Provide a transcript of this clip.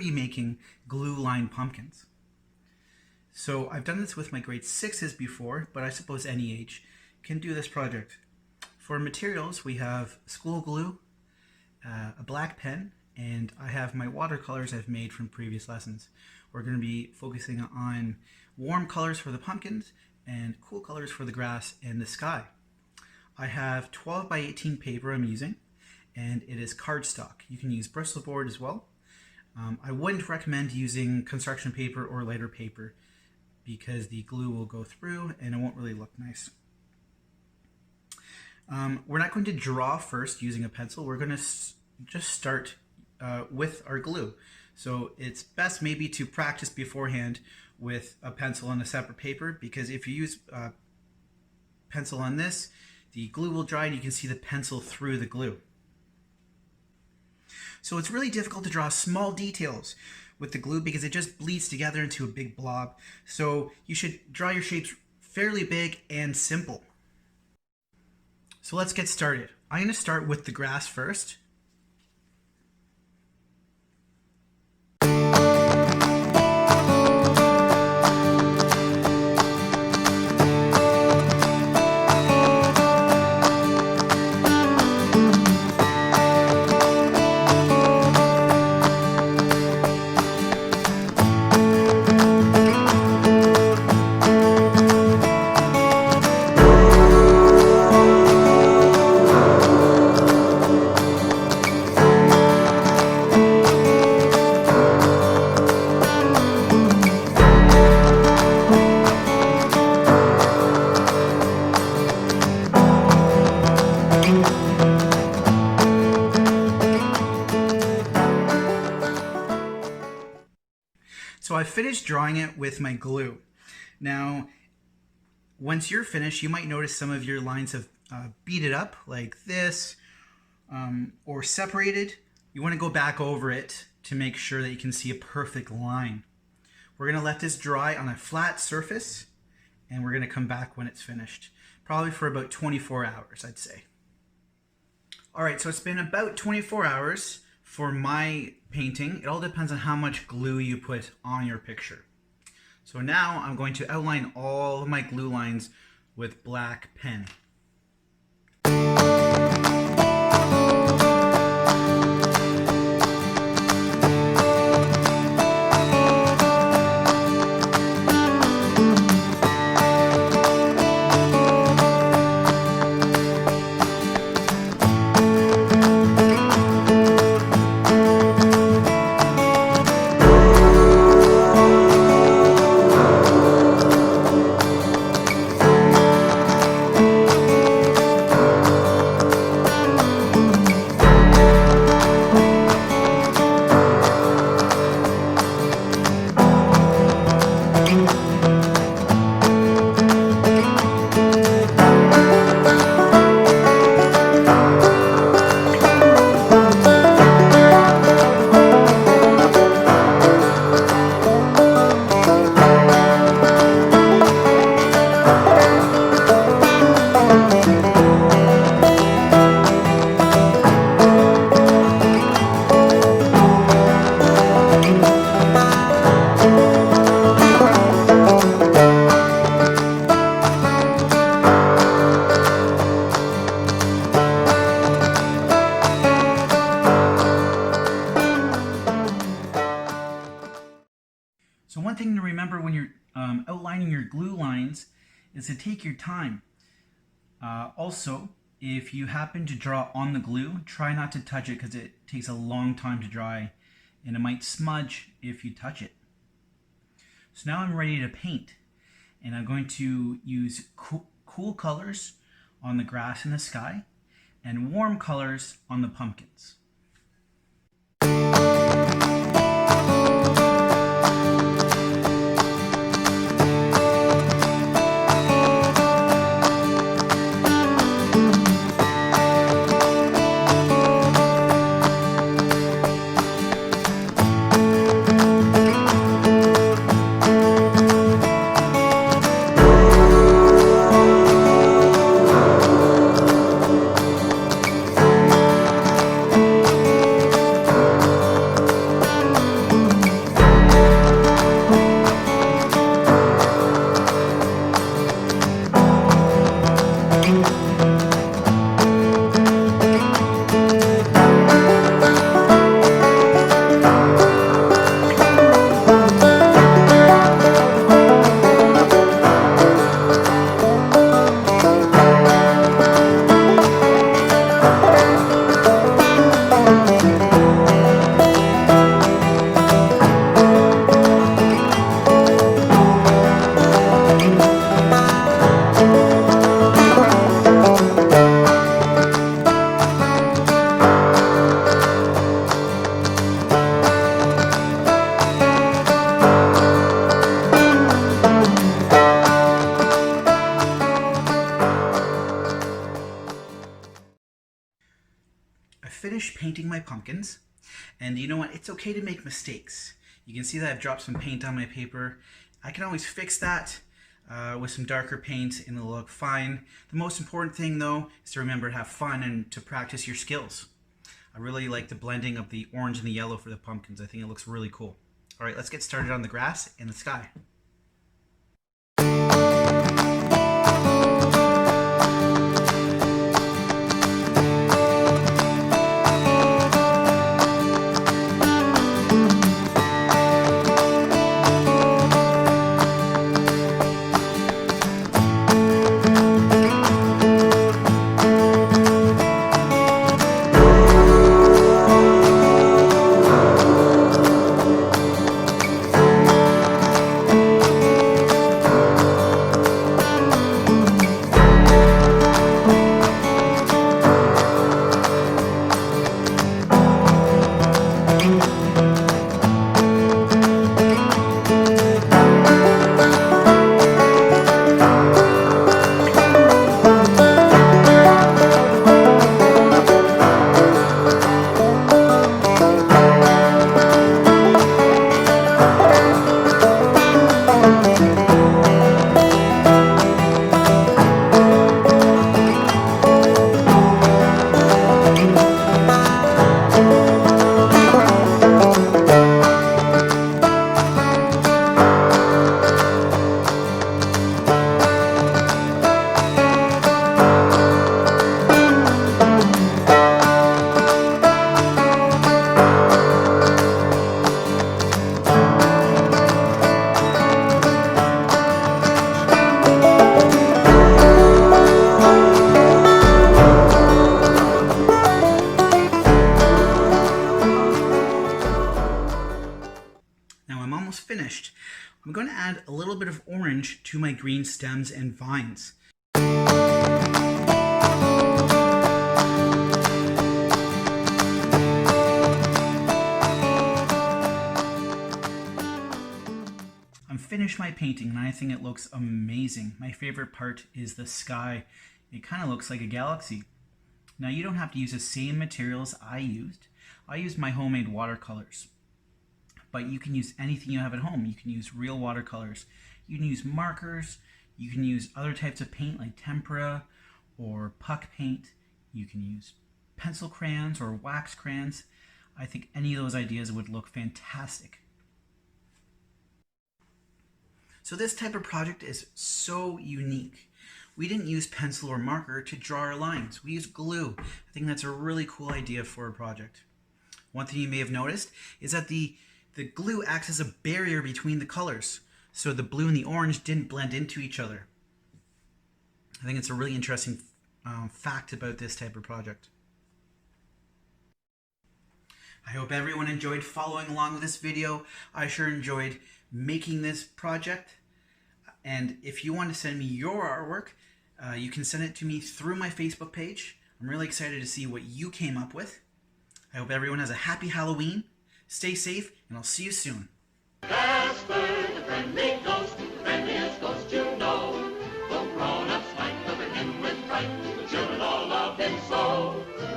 to be making glue-lined pumpkins. So I've done this with my grade 6s before, but I suppose any age can do this project. For materials, we have school glue, a black pen, and I have my watercolors I've made from previous lessons. We're going to be focusing on warm colors for the pumpkins and cool colors for the grass and the sky. I have 12 by 18 paper I'm using, and it is cardstock. You can use Bristol board as well. I wouldn't recommend using construction paper or lighter paper because the glue will go through and it won't really look nice. We're not going to draw first using a pencil. We're going to just start with our glue. So it's best maybe to practice beforehand with a pencil on a separate paper, because if you use pencil on this, the glue will dry and you can see the pencil through the glue. So it's really difficult to draw small details with the glue because it just bleeds together into a big blob. So you should draw your shapes fairly big and simple. So let's get started. I'm going to start with the grass first. So I finished drawing it with my glue. Now, once you're finished, you might notice some of your lines have beaded up like this, or separated. You want to go back over it to make sure that you can see a perfect line. We're going to let this dry on a flat surface, and we're going to come back when it's finished. Probably for about 24 hours, I'd say. All right, so it's been about 24 hours for my painting. It all depends on how much glue you put on your picture. So now I'm going to outline all of my glue lines with black pen. So one thing to remember when you're outlining your glue lines is to take your time. Also, if you happen to draw on the glue, try not to touch it because it takes a long time to dry and it might smudge if you touch it. So now I'm ready to paint, and I'm going to use cool colors on the grass and the sky and warm colors on the pumpkins. painting my pumpkins. And you know what? It's okay to make mistakes. You can see that I've dropped some paint on my paper. I can always fix that with some darker paint and it'll look fine. The most important thing though is to remember to have fun and to practice your skills. I really like the blending of the orange and the yellow for the pumpkins. I think it looks really cool. All right, let's get started on the grass and the sky. Now I'm almost finished. I'm going to add a little bit of orange to my green stems and vines. I'm finished my painting and I think it looks amazing. My favorite part is the sky. It kind of looks like a galaxy. Now you don't have to use the same materials I used. I used my homemade watercolors. But you can use anything you have at home. You can use real watercolors. You can use markers. You can use other types of paint like tempera or puck paint. You can use pencil crayons or wax crayons. I think any of those ideas would look fantastic. So this type of project is so unique. We didn't use pencil or marker to draw our lines. We used glue. I think that's a really cool idea for a project. One thing you may have noticed is that the glue acts as a barrier between the colors, so the blue and the orange didn't blend into each other. I think it's a really interesting fact about this type of project. I hope everyone enjoyed following along with this video. I sure enjoyed making this project. And if you want to send me your artwork, you can send it to me through my Facebook page. I'm really excited to see what you came up with. I hope everyone has a happy Halloween. Stay safe, and I'll see you soon.